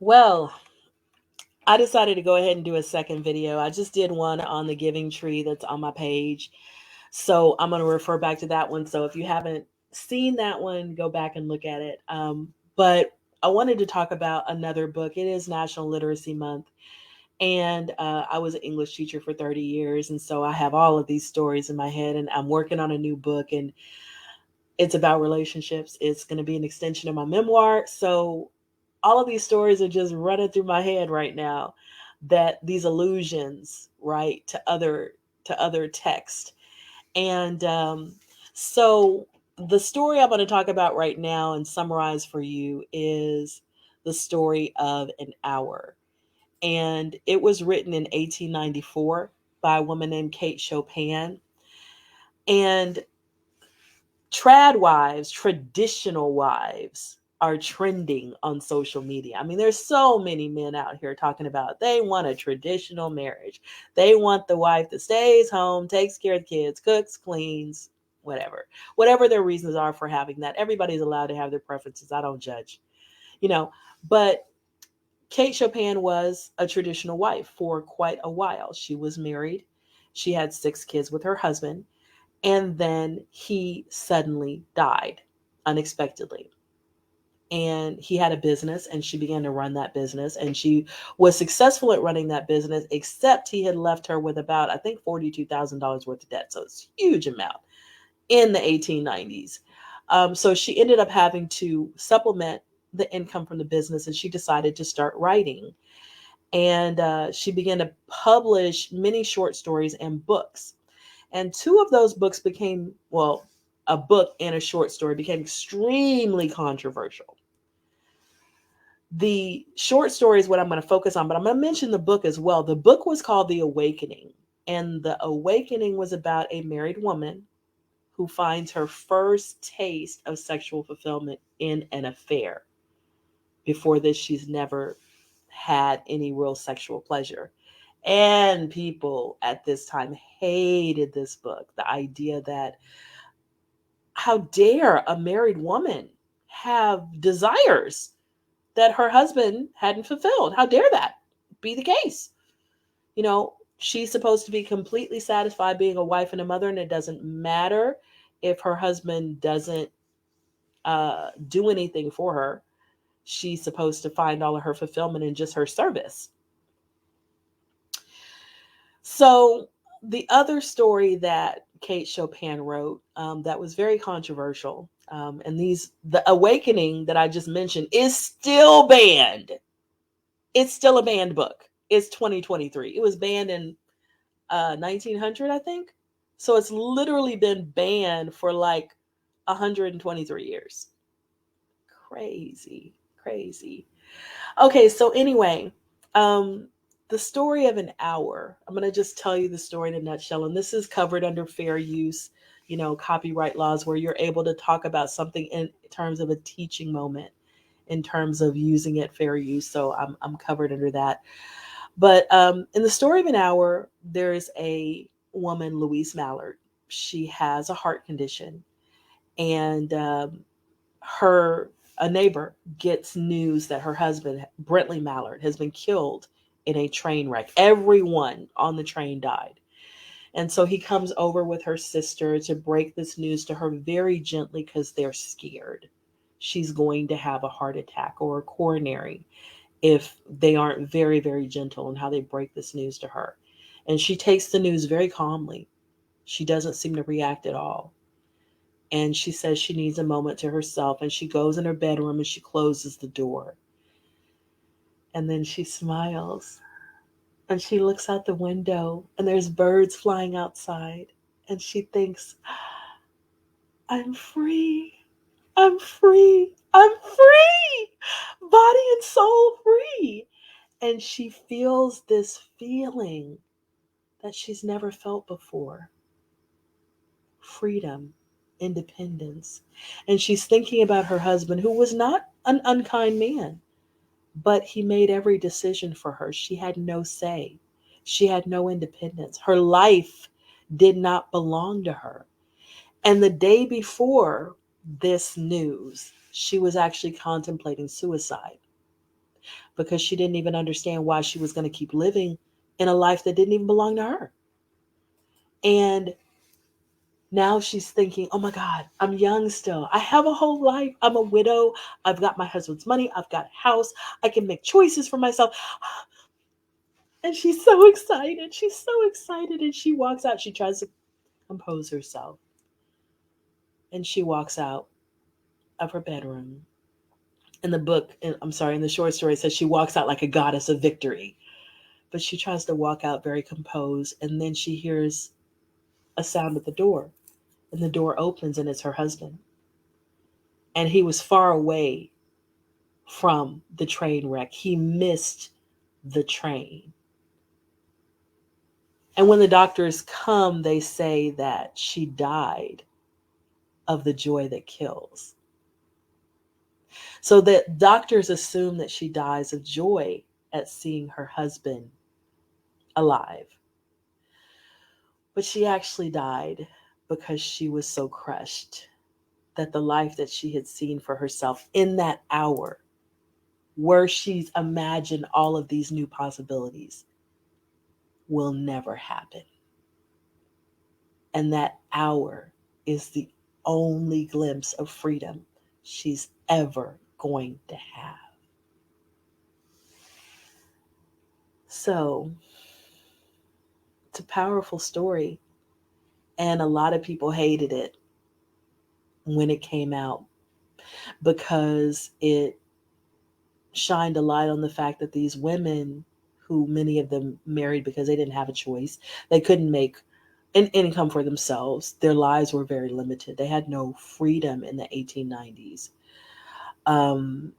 Well, I decided to go ahead and do a second video. I just did one on the giving tree that's on my page. So I'm going to refer back to that one. So if you haven't seen that one, go back and look at it. But I wanted to talk about another book. It is National Literacy Month. And I was an English teacher for 30 years. And so I have all of these stories in my head. And I'm working on a new book. And it's about relationships. It's going to be an extension of my memoir. So all of these stories are just running through my head right now, that these allusions, right, to other text. And so the story I'm going to talk about right now and summarize for you is the story of an hour. And it was written in 1894 by a woman named Kate Chopin. And trad wives, traditional wives, are trending on social media. I mean, there's so many men out here talking about they want a traditional marriage. They want the wife that stays home, takes care of the kids, cooks, cleans, whatever. Whatever their reasons are for having that. Everybody's allowed to have their preferences. I don't judge. You know, but Kate Chopin was a traditional wife for quite a while. She was married. She had 6 kids with her husband, and then he suddenly died unexpectedly. And he had a business, and she began to run that business, and she was successful at running that business, except he had left her with about, I think, $42,000 worth of debt. So it's a huge amount in the 1890s. So she ended up having to supplement the income from the business, and she decided to start writing. And she began to publish many short stories and books. And two of those books became, well, a book and a short story became extremely controversial. The short story is what I'm going to focus on, but I'm going to mention the book as well. The book was called The Awakening, and The Awakening was about a married woman who finds her first taste of sexual fulfillment in an affair. Before this, she's never had any real sexual pleasure. And people at this time hated this book. The idea that how dare a married woman have desires that her husband hadn't fulfilled? How dare that be the case? You know, she's supposed to be completely satisfied being a wife and a mother, and it doesn't matter if her husband doesn't do anything for her. She's supposed to find all of her fulfillment in just her service. So, the other story that Kate Chopin wrote that was very controversial, and the Awakening that I just mentioned is still banned. It's still a banned book. It's 2023. It was banned in 1900, I think. So it's literally been banned for like 123 years. Crazy, crazy. Okay, so anyway, um, the story of an hour. I'm going to just tell you the story in a nutshell. And this is covered under fair use, copyright laws, where you're able to talk about something in terms of a teaching moment, in terms of using it fair use. So I'm covered under that. But in the story of an hour, there's a woman, Louise Mallard. She has a heart condition, and her a neighbor gets news that her husband, Brentley Mallard, has been killed in a train wreck. Everyone on the train died. And so he comes over with her sister to break this news to her very gently because they're scared. She's going to have a heart attack or a coronary if they aren't very, very gentle in how they break this news to her. And she takes the news very calmly. She doesn't seem to react at all. And she says she needs a moment to herself, and she goes in her bedroom and she closes the door. And then she smiles and she looks out the window, and there's birds flying outside, and she thinks, I'm free. I'm free. I'm free. Body and soul free. And she feels this feeling that she's never felt before: freedom, independence. And she's thinking about her husband, who was not an unkind man, but he made every decision for her. She had no say, she had no independence. Her life did not belong to her. And the day before this news, she was actually contemplating suicide. because she didn't even understand why she was going to keep living in a life that didn't even belong to her. And now she's thinking, oh my God, I'm young still. I have a whole life. I'm a widow. I've got my husband's money. I've got a house. I can make choices for myself. And she's so excited. She's so excited. And she walks out. She tries to compose herself. And she walks out of her bedroom. In the book, I'm sorry, in the short story, it says she walks out like a goddess of victory. But she tries to walk out very composed. And then she hears a sound at the door. And the door opens and it's her husband. And he was far away from the train wreck. He missed the train. And when the doctors come, they say that she died of the joy that kills. So that doctors assume that she dies of joy at seeing her husband alive. But she actually died because she was so crushed that the life that she had seen for herself in that hour, where she's imagined all of these new possibilities, will never happen. And that hour is the only glimpse of freedom she's ever going to have. So it's a powerful story. And a lot of people hated it when it came out because it shined a light on the fact that these women, who many of them married because they didn't have a choice, they couldn't make an income for themselves. Their lives were very limited. They had no freedom in the 1890s. Um,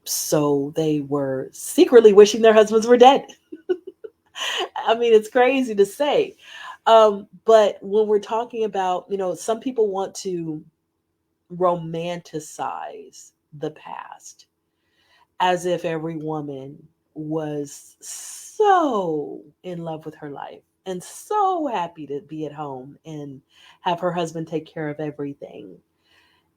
so they were secretly wishing their husbands were dead. I mean, it's crazy to say. But when we're talking about, some people want to romanticize the past as if every woman was so in love with her life and so happy to be at home and have her husband take care of everything.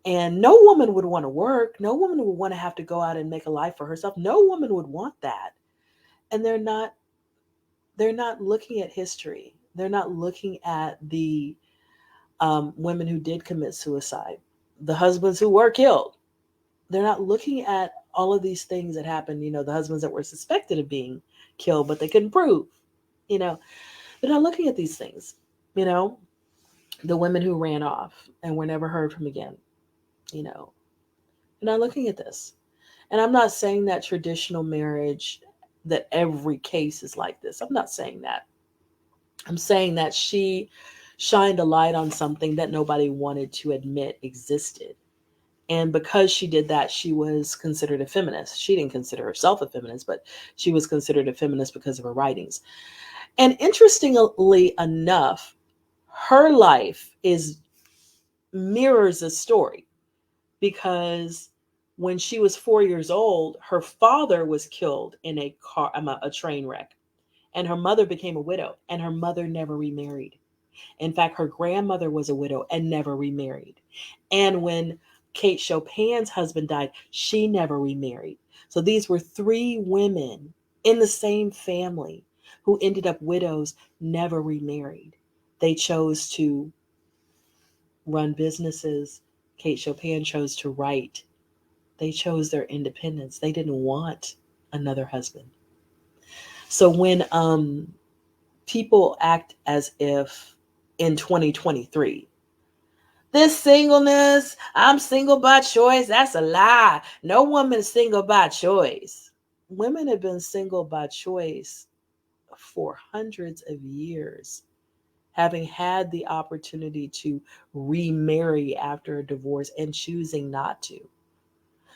And no woman would want to work. No woman would want to have to go out and make a life for herself. No woman would want that. And they're not looking at history. They're not looking at the women who did commit suicide, the husbands who were killed. They're not looking at all of these things that happened, the husbands that were suspected of being killed, but they couldn't prove, you know, they're not looking at these things, you know, the women who ran off and were never heard from again, you know, they're not looking at this. And I'm not saying that traditional marriage, that every case is like this. I'm not saying that. I'm saying that she shined a light on something that nobody wanted to admit existed. And because she did that, she was considered a feminist. She didn't consider herself a feminist, but she was considered a feminist because of her writings. And interestingly enough, her life is mirrors a story, because when she was 4 years old, her father was killed in a train wreck, and her mother became a widow, and her mother never remarried. In fact, her grandmother was a widow and never remarried. And when Kate Chopin's husband died, she never remarried. So these were three women in the same family who ended up widows, never remarried. They chose to run businesses. Kate Chopin chose to write. They chose their independence. They didn't want another husband. So when people act as if in 2023, this singleness, I'm single by choice, that's a lie. No woman's single by choice. Women have been single by choice for hundreds of years, having had the opportunity to remarry after a divorce and choosing not to,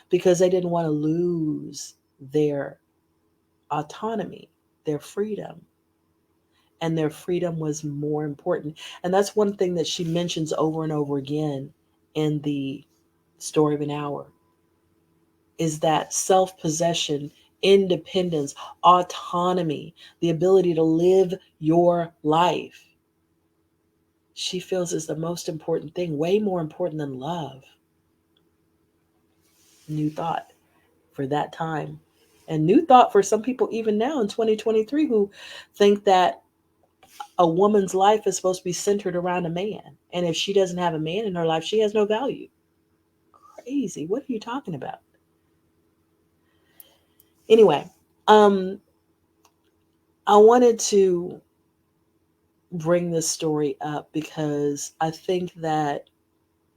because they didn't want to lose their autonomy, their freedom. And their freedom was more important. And that's one thing that she mentions over and over again in the Story of an Hour, is that self-possession, independence, autonomy, the ability to live your life. She feels is the most important thing, way more important than love. New thought for that time. And new thought for some people, even now in 2023, who think that a woman's life is supposed to be centered around a man. And if she doesn't have a man in her life, she has no value. Crazy. What are you talking about? Anyway, um, I wanted to bring this story up because I think that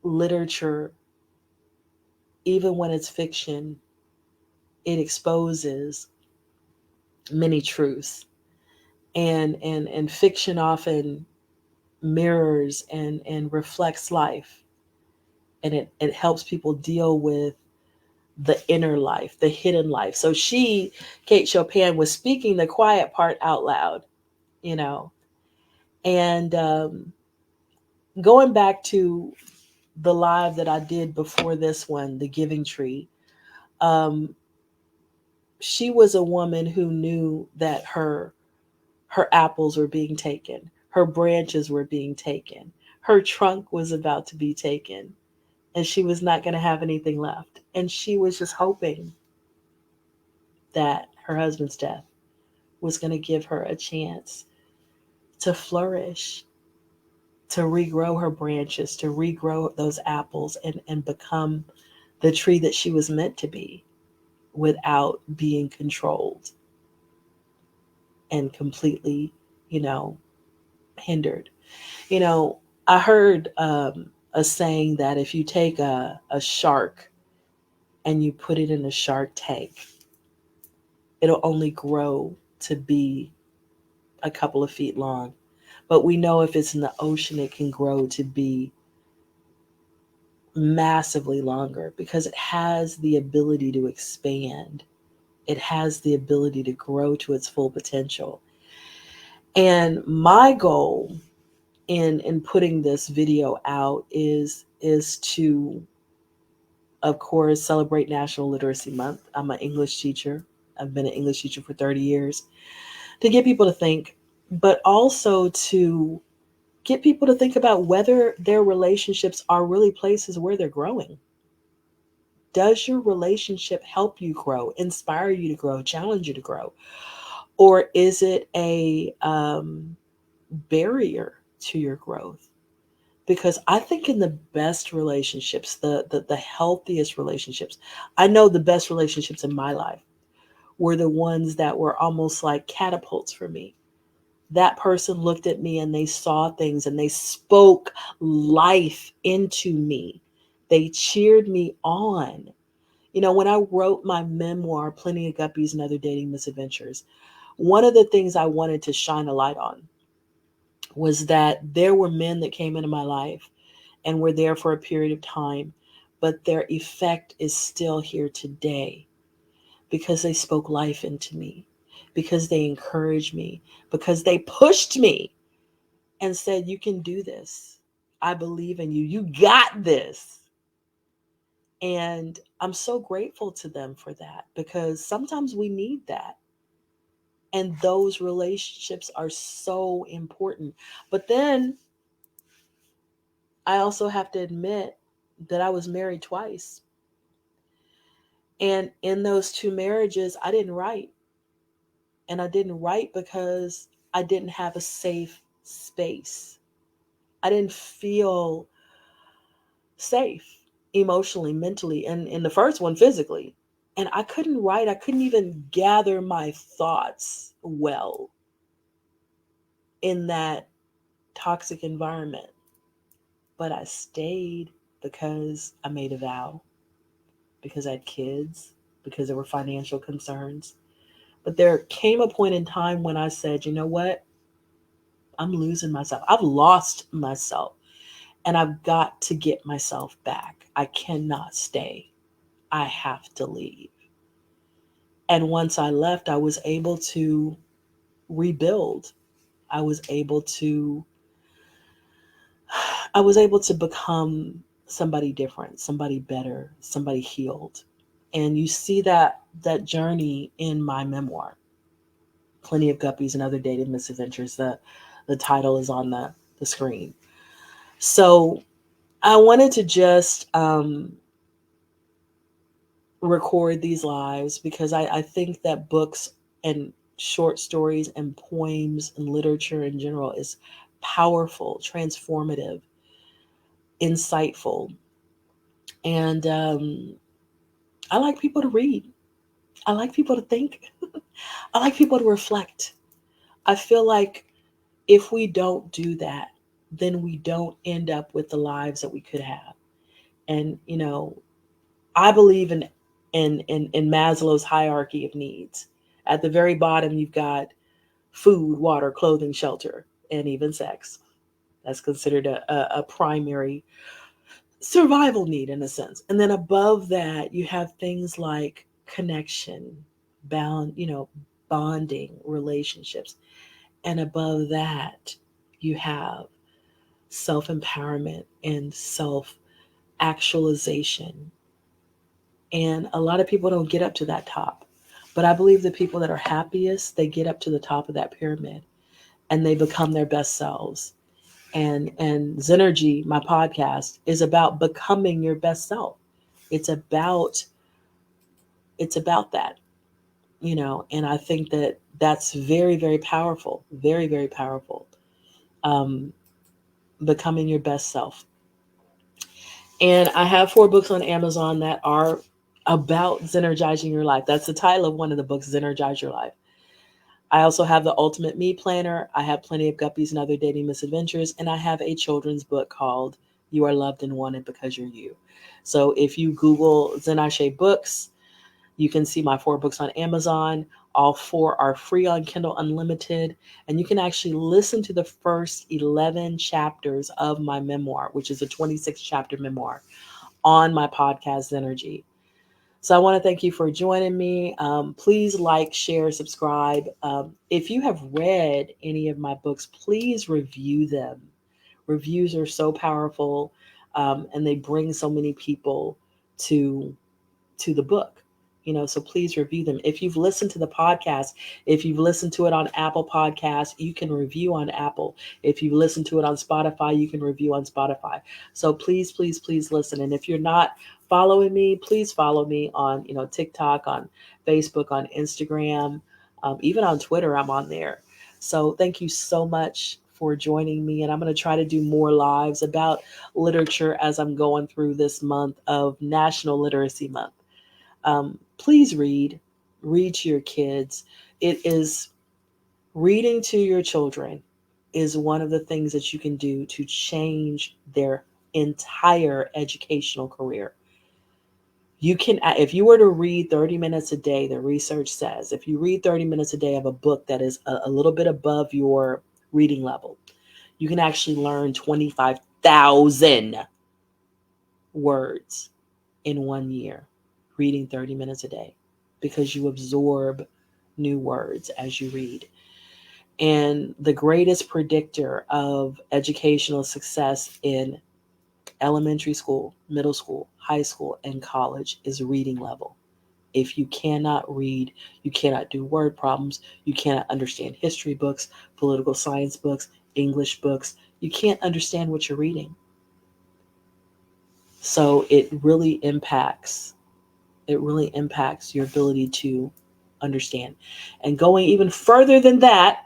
literature, even when it's fiction, it exposes many truths. And fiction often mirrors and reflects life. And it helps people deal with the inner life, the hidden life. So she, Kate Chopin, was speaking the quiet part out loud, you know. And going back to the live that I did before this one, The Giving Tree, um, she was a woman who knew that her apples were being taken, her branches were being taken, her trunk was about to be taken, and she was not going to have anything left. And she was just hoping that her husband's death was going to give her a chance to flourish, to regrow her branches, to regrow those apples, and become the tree that she was meant to be without being controlled and completely, you know, hindered. You know, I heard a saying that if you take a shark and you put it in a shark tank, it'll only grow to be a couple of feet long. But we know if it's in the ocean, it can grow to be massively longer because it has the ability to expand. It has the ability to grow to its full potential. And my goal in putting this video out is to, of course, celebrate National Literacy Month. I'm an English teacher. I've been an English teacher for 30 years. To get people to think, but also to get people to think about whether their relationships are really places where they're growing. Does your relationship help you grow, inspire you to grow, challenge you to grow? Or is it a barrier to your growth? Because I think in the best relationships, the healthiest relationships, I know the best relationships in my life were the ones that were almost like catapults for me. That person looked at me and they saw things and they spoke life into me. They cheered me on. You know, when I wrote my memoir, Plenty of Guppies and Other Dating Misadventures, one of the things I wanted to shine a light on was that there were men that came into my life and were there for a period of time, but their effect is still here today because they spoke life into me, because they encouraged me, because they pushed me and said, "You can do this. I believe in you. You got this." And I'm so grateful to them for that because sometimes we need that. And those relationships are so important. But then I also have to admit that I was married twice. And in those two marriages, I didn't write. And I didn't write because I didn't have a safe space. I didn't feel safe emotionally, mentally, and in the first one, physically. And I couldn't write. I couldn't even gather my thoughts well in that toxic environment. But I stayed because I made a vow, because I had kids, because there were financial concerns. But there came a point in time when I said, you know what? I'm losing myself. I've lost myself and I've got to get myself back. I cannot stay. I have to leave. And once I left, rebuild. I was able to I was able to become somebody different, somebody better, somebody healed. And you see that journey in my memoir, Plenty of Guppies and Other Dating Misadventures. The title is on the screen. So I wanted to just record these lives because I think that books and short stories and poems and literature in general is powerful, transformative, insightful. And I like people to read. I like people to think. I like people to reflect. I feel like if we don't do that, then we don't end up with the lives that we could have. And I believe in Maslow's hierarchy of needs. At the very bottom, you've got food, water, clothing, shelter, and even sex. That's considered a primary survival need in a sense. And then above that, you have things like connection, bonding, relationships. And above that, you have self empowerment and self actualization. And a lot of people don't get up to that top. But I believe the people that are happiest, they get up to the top of that pyramid and they become their best selves. And Zennurgy, my podcast, is about becoming your best self. It's about that, and I think that that's very, very powerful, very, very powerful. Um, Becoming your best self. And I have 4 books on Amazon that are about Zennurgizing your life. That's the title of one of the books, Zennurgize Your Life. I also have the Ultimate Me Planner. I have Plenty of Guppies and Other Dating Misadventures. And I have a children's book called You Are Loved and Wanted Because You're You. So if you Google Zennurgy Books, you can see my 4 books on Amazon. All 4 are free on Kindle Unlimited. And you can actually listen to the first 11 chapters of my memoir, which is a 26-chapter memoir, on my podcast, Zennurgy. So I want to thank you for joining me. Please like, share, subscribe. If you have read any of my books, please review them. Reviews are so powerful, and they bring so many people to the book. So please review them. If you've listened to the podcast, if you've listened to it on Apple Podcasts, you can review on Apple. If you've listened to it on Spotify, you can review on Spotify. So please, please, please listen. And if you're not following me, please follow me on TikTok, on Facebook, on Instagram, even on Twitter. I'm on there. So thank you so much for joining me, and I'm going to try to do more lives about literature as I'm going through this month of National Literacy Month. Please read to your kids. It is Reading to your children is one of the things that you can do to change their entire educational career. You can, if you were to read 30 minutes a day, the research says, if you read 30 minutes a day of a book that is a little bit above your reading level, you can actually learn 25,000 words in 1 year reading 30 minutes a day because you absorb new words as you read. And the greatest predictor of educational success in elementary school, middle school, high school, and college is reading level. If you cannot read, you cannot do word problems, you cannot understand history books, political science books, English books, you can't understand what you're reading. So it really impacts your ability to understand. And going even further than that,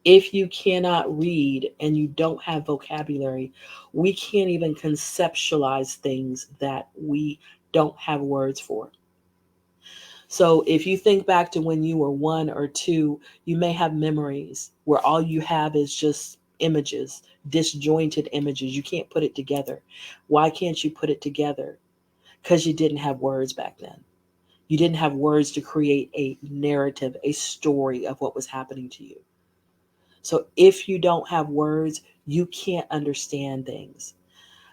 if you cannot read and you don't have vocabulary, we can't even conceptualize things that we don't have words for. So if you think back to when you were 1 or 2, you may have memories where all you have is just images, disjointed images. You can't put it together. Why can't you put it together? Because you didn't have words back then. You didn't have words to create a narrative, a story of what was happening to you. So if you don't have words, you can't understand things.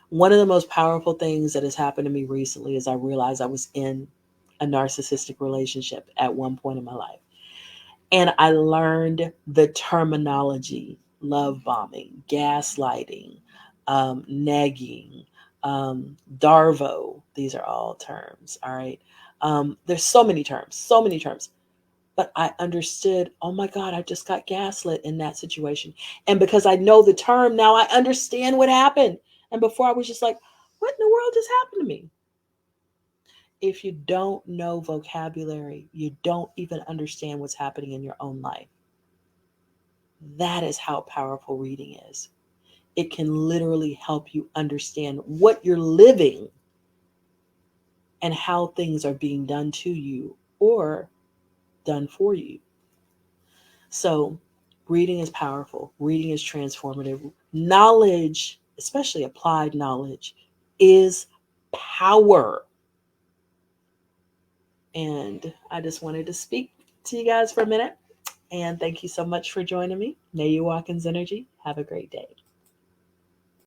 One of the most powerful things that has happened to me recently is I realized I was in a narcissistic relationship at one point in my life. And I learned the terminology: love bombing, gaslighting, negging, um, Darvo. These are all terms, all right? There's so many terms, so many terms. But I understood, oh my God, I just got gaslit in that situation. And because I know the term now, I understand what happened. And before I was just like, what in the world just happened to me? If you don't know vocabulary, you don't even understand what's happening in your own life. That is how powerful reading is. It can literally help you understand what you're living and how things are being done to you or done for you. So, reading is powerful, reading is transformative. Knowledge, especially applied knowledge, is power. And I just wanted to speak to you guys for a minute. And thank you so much for joining me. May you walk in Zennurgy. Have a great day.